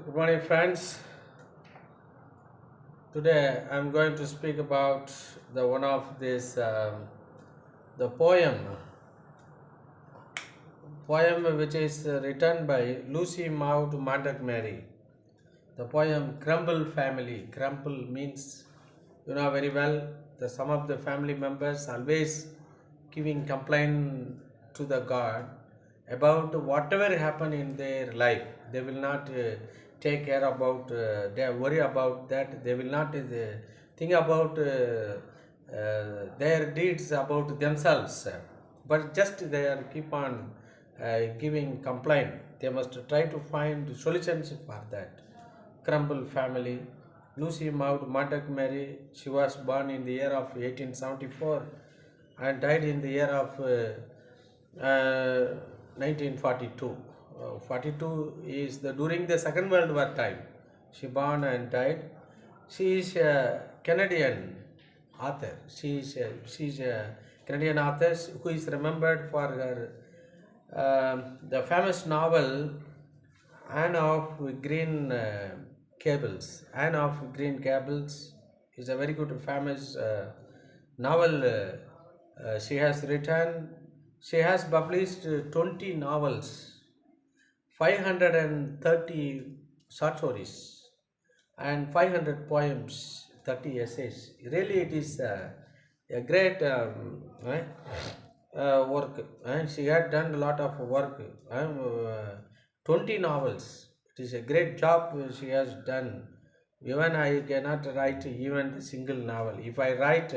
Good morning, friends. Today I'm going to speak about the one of this the poem which is written by Lucy Maud Montgomery. The poem Grumble Family. Grumble means, you know very well, the some of the family members always giving complaint to the God about whatever happen in their life. They will not take care about, they worry about that. They will not think about their deeds about themselves, but just they are keep on giving complaint. They must try to find solutions for that. Grumble family. Lucy Maud Montgomery, she was born in the year of 1874 and died in the year of 1942. 42 is during the Second World War time. She born and died. She is a Canadian author. She's a Canadian author who is remembered for her the famous novel Anne of Green Gables. Anne of Green Gables is a very good famous novel she has written. She has published 20 novels, 530 short stories, and 500 poems, 30 essays. Really, it is a great work. She had done a lot of work. 20 novels. It is a great job she has done. Even I cannot write even a single novel. If I write,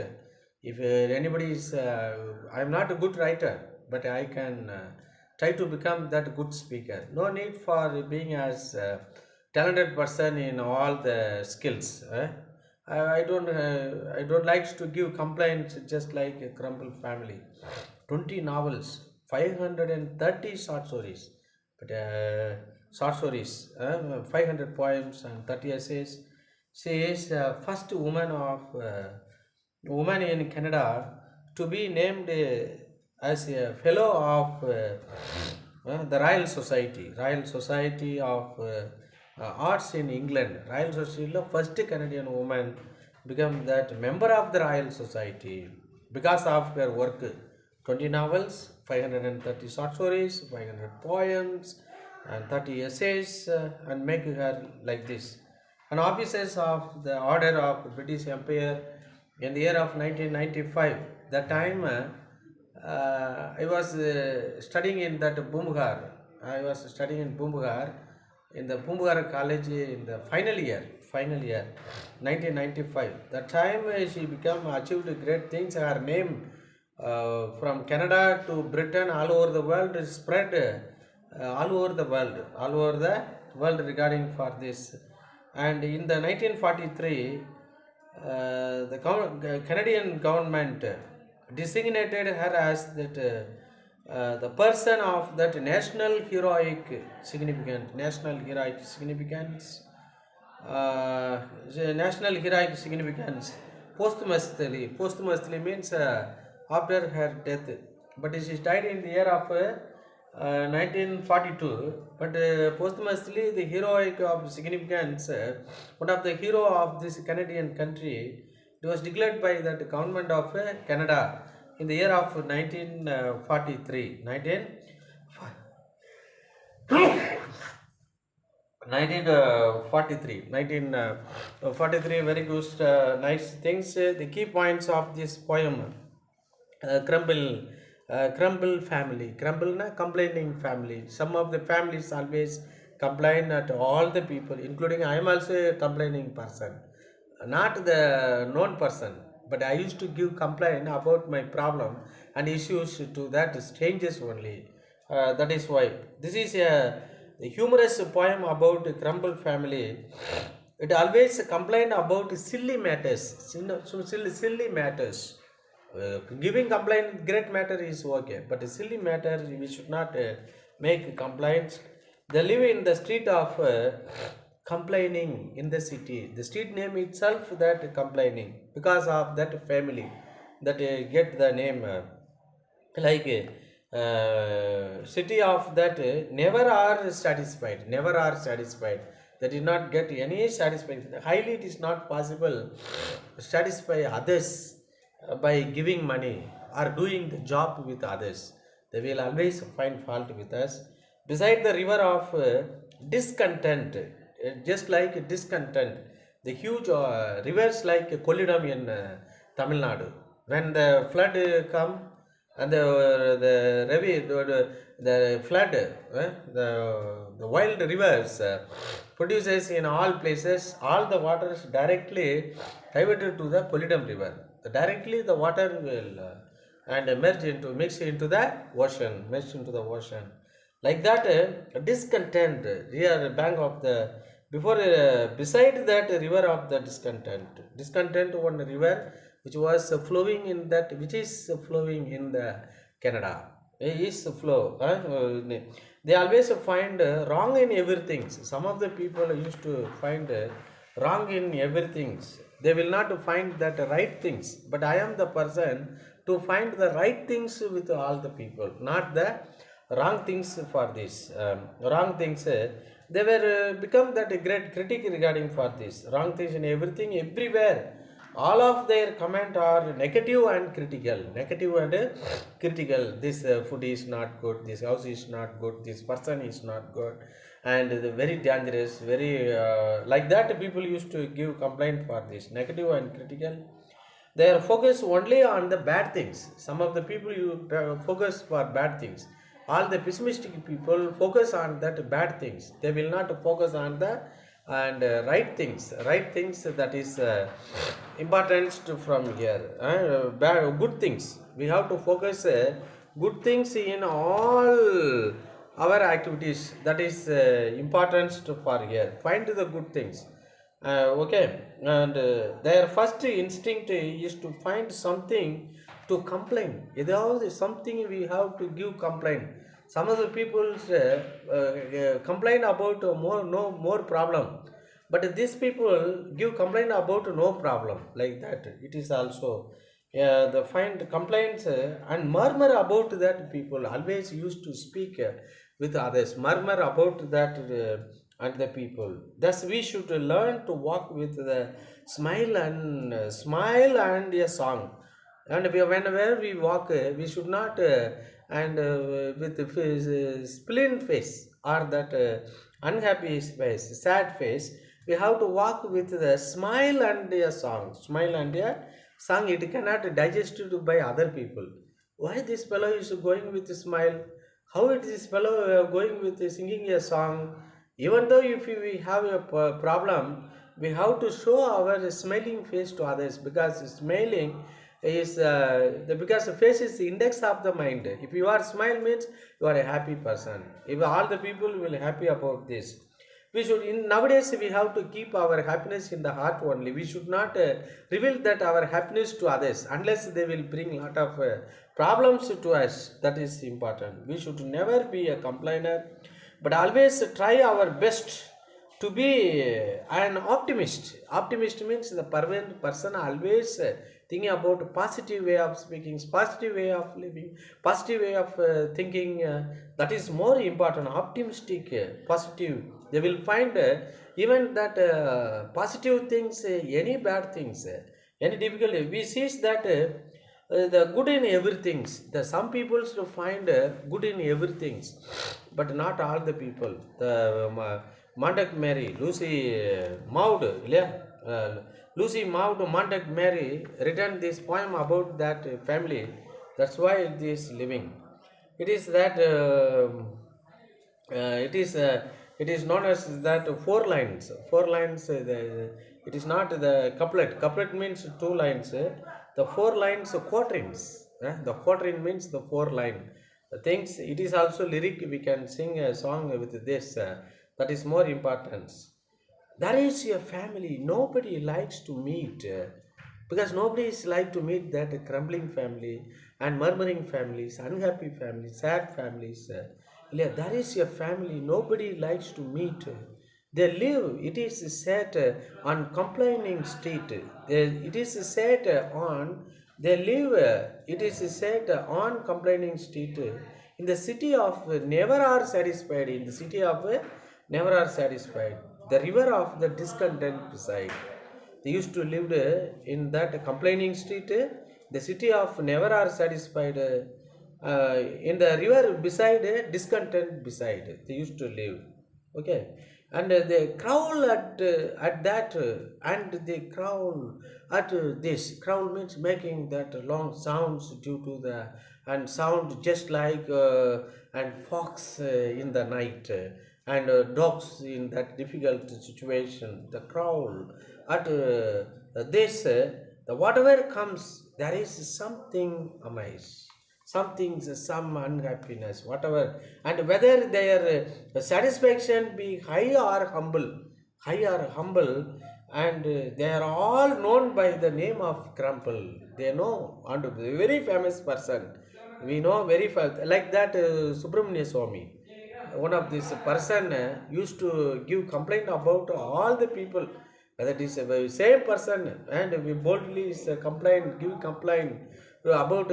if anybody is, I am not a good writer, but I can try to become that good speaker. No need for being as talented person in all the skills. I don't like to give complaints just like a Grumble family. 20 novels, 530 short stories, but short stories, 500 poems and 30 essays. She is first woman in Canada to be named as a fellow of the Royal Society of Arts in England. Royal Society, first Canadian woman become that member of the Royal Society because of her work. 20 novels, 530 short stories, 500 poems, and 30 essays, and make her like this. An officers of the Order of British Empire in the year of 1995. That time I was studying in that Bumgar. I was studying in Bumgar, in the Bumgar College in the final year, 1995. That time she become achieved great things. Her name from Canada to Britain, all over the world, is spread all over the world regarding for this. And in the 1943, the Canadian government designated her as that the person of that national heroic significance. National heroic significance posthumously means after her death, but she died in the year of 1942, but posthumously the heroic of significance, one of the hero of this Canadian country, it was declared by the government of Canada in the year of 1943. 1943, very good, nice things. The key points of this poem, Grumble family. Grumble na complaining family. Some of the families always complain at all the people, including I am also a complaining person, not the known person, but I used to give complaint about my problem and issues to that strangers only. That is why this is a humorous poem about Grumble family. It always complain about silly matters, silly matters. Giving complaint, great matter is okay, but a silly matter we should not make complaints. They live in the street of complaining in the city. The street name itself that complaining because of that family that get the name like city of that never are satisfied. They did not get any satisfaction. Highly, it is not possible to satisfy others by giving money or doing the job with others. They will always find fault with us. Beside the river of discontent, just like discontent, the huge rivers like Kollidam in Tamil Nadu. When the flood come and the flood, the wild rivers produces in all places, all the waters directly diverted to the Kollidam river. Directly the water will and mix into the ocean, merge into the ocean. Like that, discontent, here bank of the before beside that river of the discontent one river which was flowing in that which is flowing in the Canada is flow. They always find wrong in everything. Some of the people used to find wrong in everything. They will not find that right things. But I am the person to find the right things with all the people, not the wrong things for this. Wrong things. They were become that great critic regarding for this. Wrong things in everything, everywhere. All of their comment are negative and critical. Negative and critical. This food is not good. This house is not good. This person is not good, and very dangerous. Very like that. People used to give complaint for this negative and critical. They are focused only on the bad things. Some of the people you focus for bad things. All the pessimistic people focus on that bad things. They will not focus on the and right things. Right things that is important from here. Bad, good things. We have to focus good things in all our activities. That is important for here. Find the good things. Okay, and their first instinct is to find something to complain. Without something we have to give complaint. Some of the people complain about more problem, but these people give complaint about no problem like that. It is also the find complaints and murmur about that. People always used to speak with others, murmur about that. And the people, thus we should learn to walk with the smile and a song. And whenever we walk we should not and with the spleen face or that unhappy face, sad face. We have to walk with the smile and a song. Smile and a song, it cannot digest it by other people. Why this fellow is going with a smile? How is this fellow going with singing a song? Even though if we have a problem, we have to show our smiling face to others, because smiling is because the face is the index of the mind. If you are smile means you are a happy person. If all the people will happy about this, we should nowadays we have to keep our happiness in the heart only. We should not reveal that our happiness to others unless they will bring lot of problems to us. That is important. We should never be a complainer, but always try our best to be an optimist. Optimist means the person always thinking about positive way of speaking, positive way of living, positive way of thinking. That is more important. Optimistic, positive. They will find even that positive things, any bad things, any difficulty. We see that the good in everything. The some people to find good in everything, but not all the people. The Montgomery, Lucy Maud, Lucy Maud Montgomery written this poem about that family. That's why it is living. It is that it is known as that four lines. Four lines. It is not the couplet. Couplet means two lines. The four lines quatrains. The quatrain means the four line. The things. It is also lyric. We can sing a song with this. That is more important. There is a family nobody likes to meet, because nobody is like to meet that crumbling family and murmuring families, unhappy families, sad families. There is a family nobody likes to meet. They live, it is set on complaining street. It is set on, they live, it is set on complaining street. In the city of never are satisfied, in the city of never are satisfied. the river of the discontent beside. They used to live in that complaining street, the city of never are satisfied. In the river beside, discontent beside. They used to live. Okay, and they growl at that, and they growl at this. Growl means making that long sounds due to the and sound just like and fox in the night. And dogs in that difficult situation, the growl at this, the whatever comes, there is something amiss, something, some unhappiness, whatever, and whether their satisfaction be high or humble, and they are all known by the name of Grumble. They know, and very famous person. We know very fast, like that Subramania Swami, one of this person used to give complaint about all the people, whether it is the same person, and we boldly give complaint about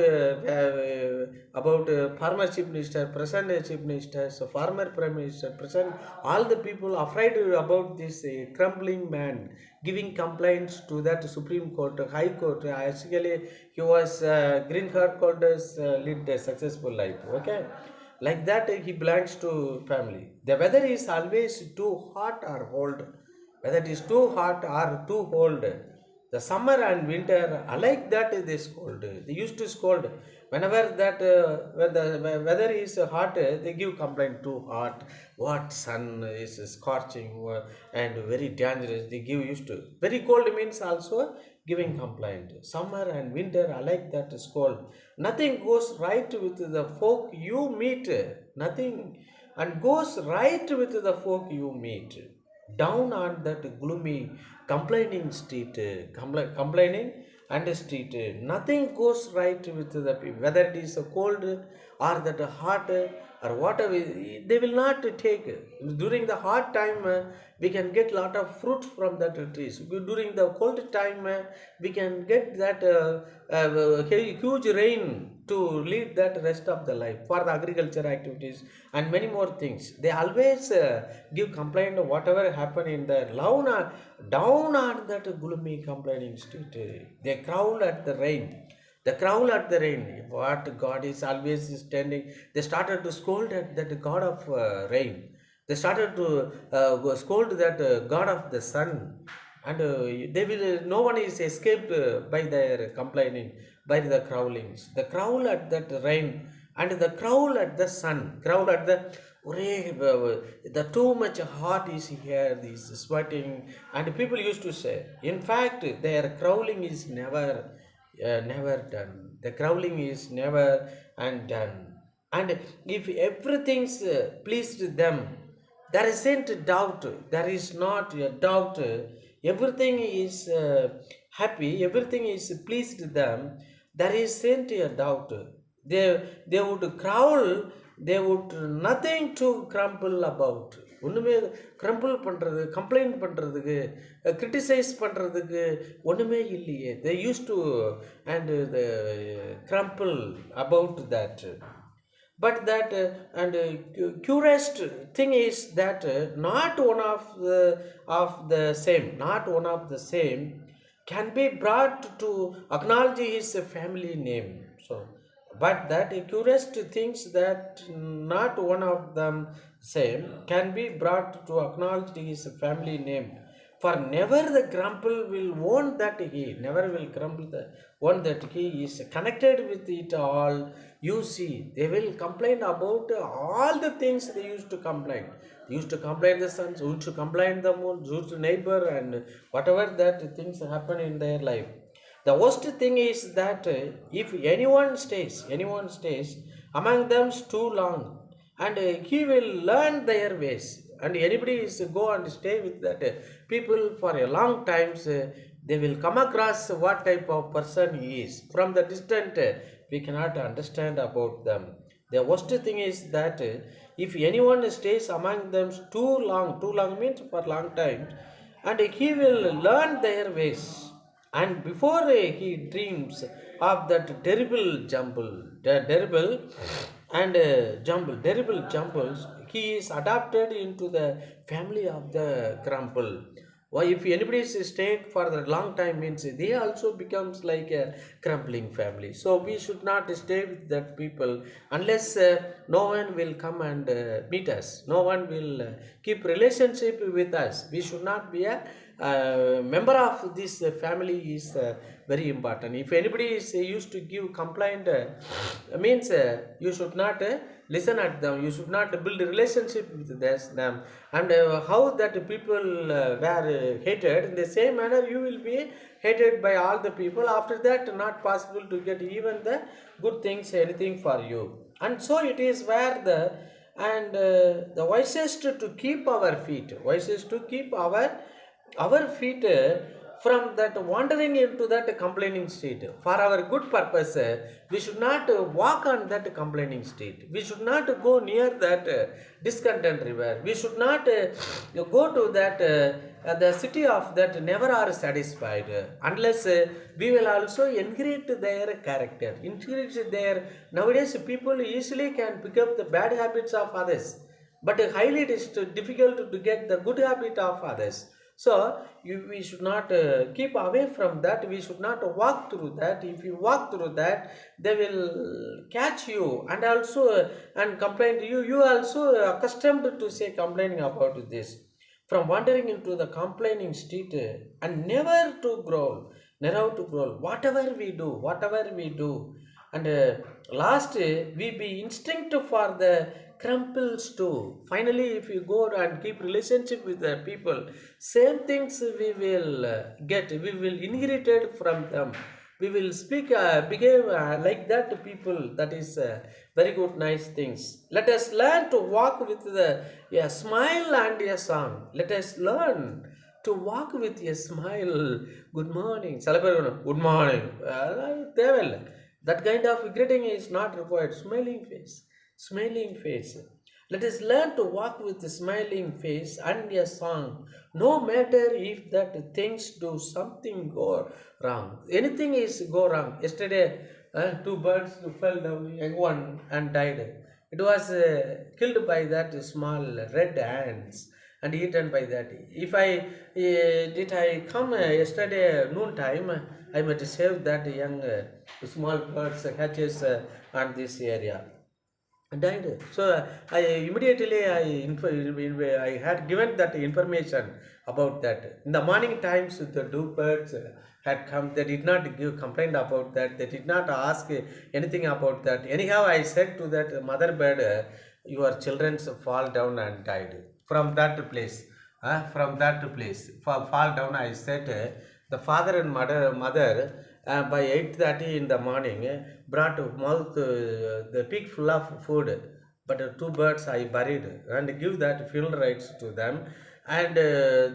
former chief minister, present chief minister, so former prime minister, present, all the people afraid about this crumbling man giving complaints to that Supreme Court, High Court. Actually, he was green card holders lead a successful life. Okay, like that he belongs to family. The weather is always too hot or cold, whether it is too hot or too cold. The summer and winter alike that they scold. They used to scold whenever that when the weather is hot, they give complaint too hot. What sun is scorching and very dangerous. They give used to very cold means also giving complaint. Summer and winter alike that scold. Nothing goes right with the folk you meet. Nothing and goes right with the folk you meet. Down on that gloomy complaining street, complaining and street, nothing goes right with the people, whether it is cold or that hot or whatever. They will not take. During the hot time we can get lot of fruit from that trees. During the cold time we can get that huge rain to lead that rest of the life for the agriculture activities and many more things. They always give complaint whatever happen in the down on that gloomy complaining street. They growl at the rain. The growl at the rain. What God is always standing. They started to scold at that God of rain. They started to scold that God of the sun. And they will. No one is escaped by their complaining, by the growlings. The growl at that rain and the growl at the sun. Growl at the too much hot is here, this sweating, and people used to say, in fact their growling is never done. The growling is never and done. And if everything's pleased them, there isn't doubt. There is not a doubt. Everything is happy. Everything is pleased them. There isn't a doubt. They would growl. They would nothing to grumble about. ஒன்றுமே crumble பண்ணுறது, complaint பண்ணுறதுக்கு, criticise பண்ணுறதுக்கு ஒன்றுமே இல்லையே. They used to and the crumple about that. But that and curious thing is that not one of the same, not one of the same can be brought to acknowledge his family name. So, but that curious things that not one of them same can be brought to acknowledge his family name. For never the grumble will own that he, never will grumble the one that he is connected with it all. You see, they will complain about all the things they used to complain. They used to complain the sun, used to complain the moon, used to neighbor, and whatever that things happen in their life. The worst thing is that if anyone stays among them too long, and he will learn their ways. And anybody is go and stay with that people for a long times, they will come across what type of person he is. From the distant, we cannot understand about them. The worst thing is that if anyone stays among them too long means for long time, and he will learn their ways. And before he dreams of that terrible jumbles, he is adopted into the family of the Grumble. Why, if anybody is stayed for a long time means they also becomes like a crumbling family. So we should not stay with that people unless no one will come and meet us. No one will keep relationship with us. We should not be a member of this family is very important. If anybody is used to give complaint, means you should not listen at them. You should not build a relationship with them. And how that people were hated, in the same manner you will be hated by all the people. After that, not possible to get even the good things, anything for you. And so it is where the wisest to keep our feet, wisest to keep our feet from that wandering into that complaining state. For our good purpose, we should not walk on that complaining state. We should not go near that discontent river. We should not go to that the city of that never are satisfied, unless we will also inherit their character, inherit their. Nowadays people easily can pick up the bad habits of others, but highly it is difficult to get the good habit of others. So we should not keep away from that. We should not walk through that. If you walk through that, they will catch you and also and complain to you. You also accustomed to say complaining about this, from wandering into the complaining state and never to grow, never to grow. Whatever we do, and last we be instinct for the crumples too. Finally, if you go and keep relationship with the people, same things we will get. We will inherit it from them. We will speak, behave like that to people. That is very good, nice things. Let us learn to walk with a smile and a song. Let us learn to walk with a smile. Good morning. Good morning. தேவையில்லை. That kind of greeting is not required. Smiling face. Let us learn to walk with a smiling face and a song, no matter if that things do something go wrong. Anything is go wrong. Yesterday, two birds fell down, young one, and died. It was killed by that small red ants and eaten by that. If I come yesterday noon time, I might save that young small birds hatches on this area. Died. So I immediately I had given that information about that. In the morning times, the two birds had come. They did not give complaint about that. They did not ask anything about that. Anyhow, I said to that mother bird, your children fall down and died from that place. From that place fall down. I said the father and mother by 8:30 in the morning brought mouth the pig full of food, but two birds I buried and give that field rights to them, and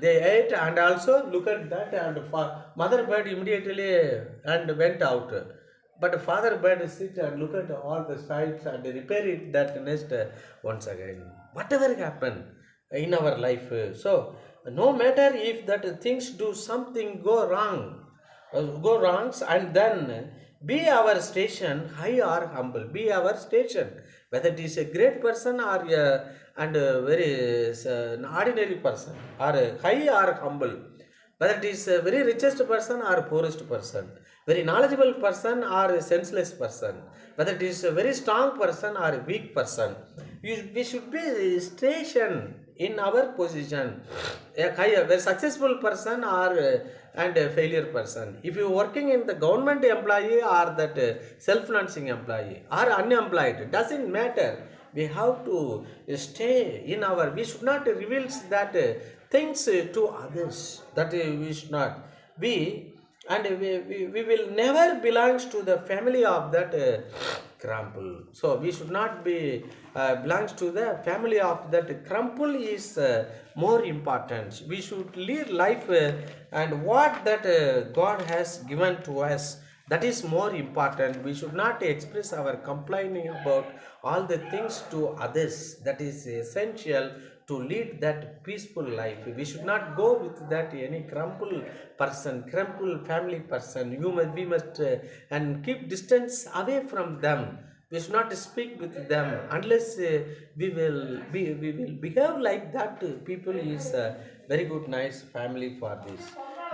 they ate. And also look at that, and mother bird immediately and went out, but father bird sit and look at all the sites and repair it that nest once again. Whatever happened in our life, so no matter if that things do something go wrongs, and then be our station high or humble. Be our station, whether it is a great person or and a very an ordinary person, or high or humble, whether it is a very richest person or poorest person, very knowledgeable person or a senseless person, whether it is a very strong person or a weak person, we should be stationed in our position, a very successful person or and a failure person. If you working in the government employee or that self-financing employee or unemployed, doesn't matter. We have to stay in our. We should not reveal that things to others. That we should not. And we will never belongs to the family of that crumple. So we should not be belongs to the family of that crumple is more important. We should lead life and what that God has given to us, that is more important. We should not express our complaining about all the things to others. That is essential to lead that peaceful life. We should not go with that any crumple person, crumple family person. We must and keep distance away from them. We should not speak with them unless we will behave like that. People is a very good, nice family for this.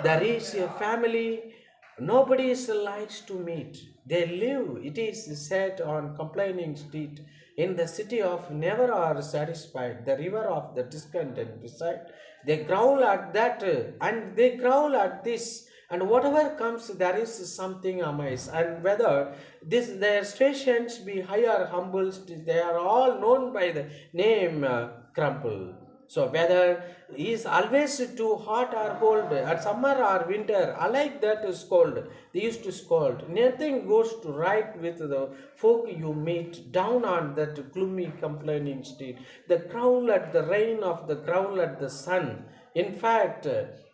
There is a family nobody is likes to meet. They live, it is said, on complaining street in the city of never are satisfied, the river of the discontent beside. They growl at that and they growl at this, and whatever comes there is something amiss. And whether this their stations be high or humble, they are all known by the name Grumble. So whether he is always too hot or cold, at summer or winter, I like that is cold. They used to scold. Nothing goes to right with the folk you meet down on that gloomy complaining street. The growl at the rain of the growl at the sun. In fact,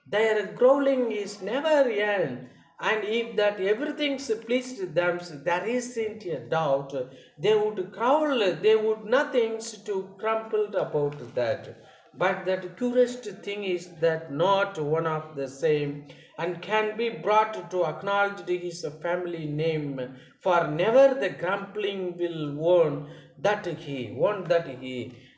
their growling is never end. And if that everything's pleased them, there isn't a doubt. They would growl, they would nothing to crumple about that. But that curious thing is that not one of the same, and can be brought to acknowledge his family name, for never the grumbling will warn that he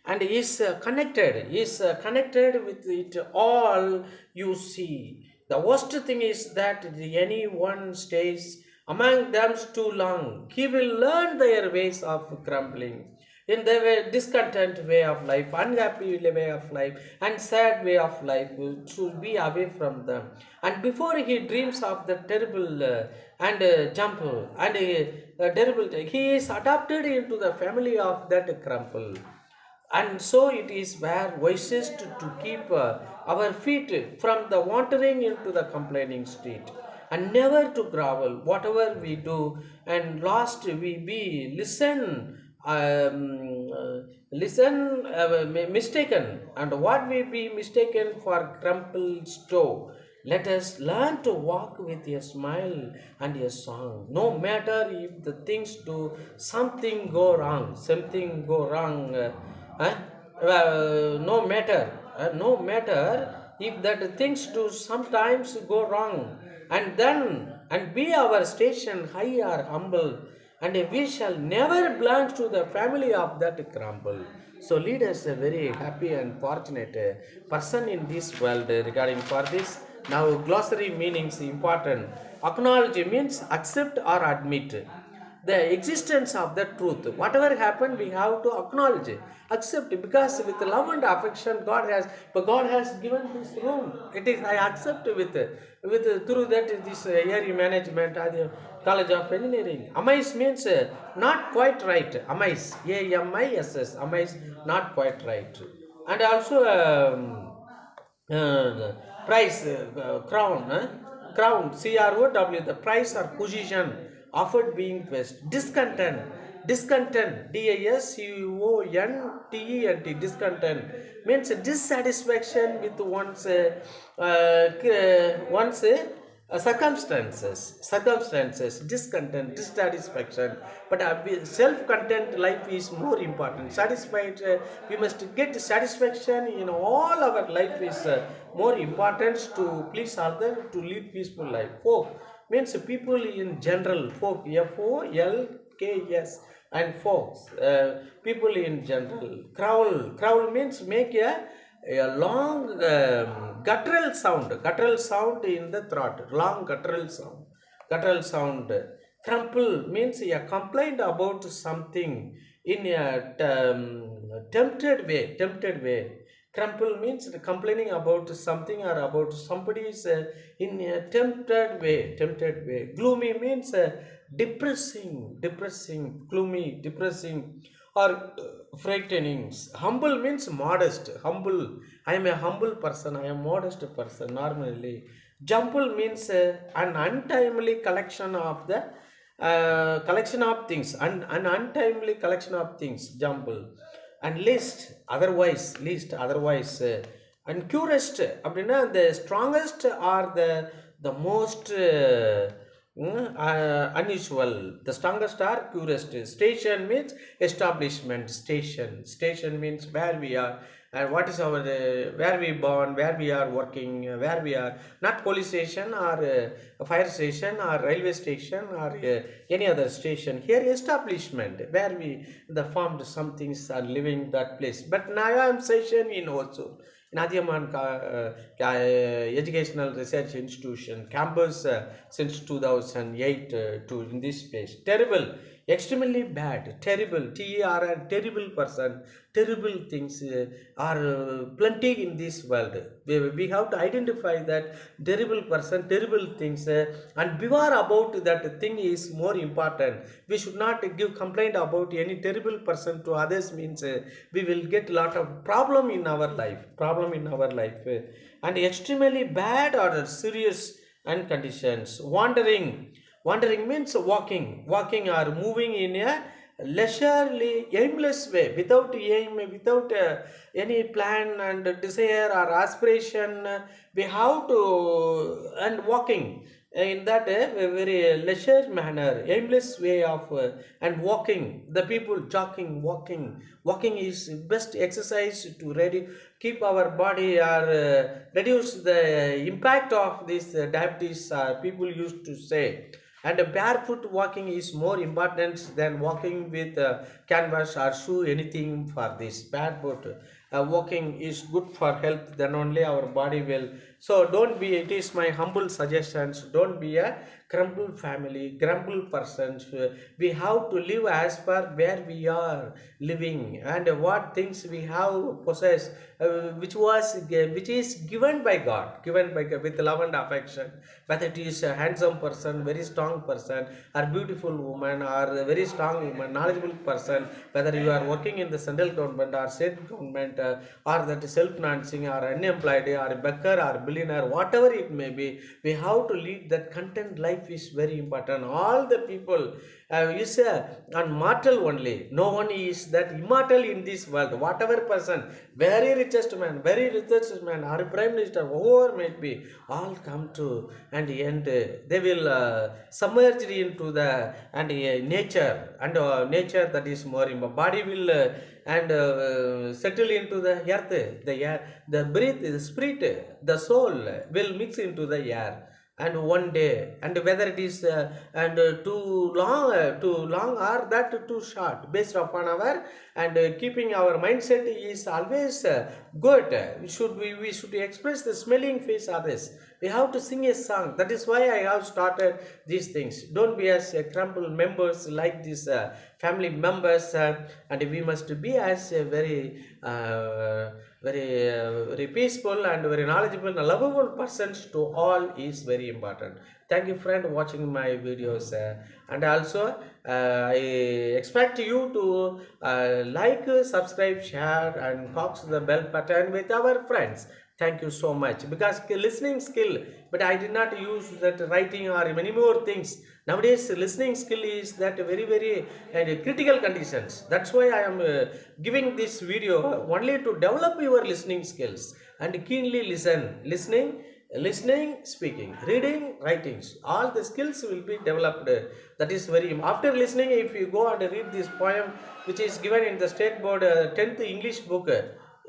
and is connected with it all you see. The worst thing is that anyone stays among them too long, he will learn their ways of grumbling in the discontent way of life, unhappy way of life, and sad way of life should be away from them. And before he dreams of the terrible and jump and terrible, he is adopted into the family of that crumple. And so it is where wisest to keep our feet from the wandering into the complaining street, and never to grovel whatever we do, and lost we be mistaken, and what we be mistaken for crumpled stove. Let us learn to walk with a smile and a song, no matter if the things do something go wrong. Huh? No matter if that things do sometimes go wrong, and be our station high or humble, and we shall never belong to the family of that crumble. So lead us a very happy and fortunate person in this world regarding for this. Now glossary meanings important. Acknowledge means accept or admit the existence of the truth. Whatever happened, we have to acknowledge it, accept it, because with love and affection, God has given this room. It is I accept with through that this area management at the College of Engineering. Amiss means not quite right. Amiss, AMISS, amiss, not quite right, and also. Price, crown, crown, CROW, the price or position offered being best. Discontent, DISCONTENT, discontent means dissatisfaction with one's circumstances, discontent, dissatisfaction. But self-content life is more important. Satisfied, we must get satisfaction in all our life is more important to please others, to lead peaceful life. Folk means people in general. Folk, FOLKS, and folks, people in general. Growl means make a long guttural sound in the throat, long guttural sound. Crumple means a complaint about something in a tempted way. Crumple means complaining about something or about somebody's in a tempted way. Gloomy means depressing, gloomy, depressing, or frightenings. Humble means modest, humble. I am a humble person, I am a modest person normally. Jumble means an untimely collection of the collection of things, an untimely collection of things, jumble. And least otherwise and curest அப்படின்னா the strongest or the most unusual, the strongest or curest. Station means establishment. Station means where we are, and what is our where we born, where we are working, where we are, not police station or a fire station or railway station or any other station. Here establishment where we the formed some things are living that place. But now I am session in also in Adiyaman Educational Research Institution campus since 2008 to in this place. Terrible, extremely bad, terrible, TER, terrible person, terrible things are plenty in this world. We have to identify that terrible person, terrible things, and beware about that thing is more important. We should not give complaint about any terrible person to others, means we will get lot of problem in our life, and extremely bad or serious and conditions. Wandering means walking or moving in a leisurely, aimless way, without aim, without any plan and desire or aspiration. We have to, and walking in that very leisure manner, aimless way of and walking. The people jogging, walking is best exercise to ready keep our body or reduce the impact of this diabetes. People used to say, and barefoot walking is more important than walking with canvas or shoe, anything for this. Barefoot walking is good for health, then only our body will. So don't be, it is my humble suggestions, don't be a grumble family, grumble persons. We have to live as per where we are living and what things we have possessed, which is given by God, with love and affection. Whether it is a handsome person, very strong person, or beautiful woman, or a very strong woman, knowledgeable person, whether you are working in the central government or state government, or that self-financing or unemployed or a beggar or billionaire, whatever it may be, we have to lead that content life is very important. All the people is mortal only. No one is that immortal in this world. Whatever person, very richest man, or prime minister, whoever may be, all come to and end. They will submerge into the and nature, and nature that is more important. Body will and settle into the earth. The air, the breath, the spirit, the soul will mix into the air. And one day, and whether it is and too long or that too short, based upon our and keeping our mindset is always good. We should express the smelling face others. We have to sing a song. That is why I have started these things. Don't be as crumble members like these family members, and we must be as very peaceful and very knowledgeable and lovable persons to all is very important. Thank you, friend, watching my videos, and also I expect you to like, subscribe, share, and cox the bell button with our friends. Thank you so much, because listening skill, but I did not use that writing or many more things. Nowadays listening skill is that very critical conditions. That's why I am giving this video only to develop your listening skills and keenly listening, speaking, reading, writings, all the skills will be developed. That is very, after listening, if you go and read this poem which is given in the state board 10th English book,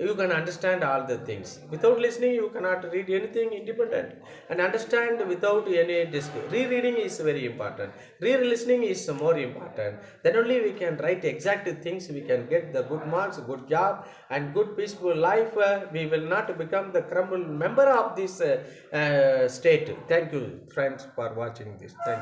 you can understand all the things. Without listening, you cannot read anything independent and understand without any disc. Rereading is very important. Re-listening is more important. Then only we can write exact things. We can get the good marks, good job, and good peaceful life. We will not become the crumble member of this state. Thank you, friends, for watching this. Thank you.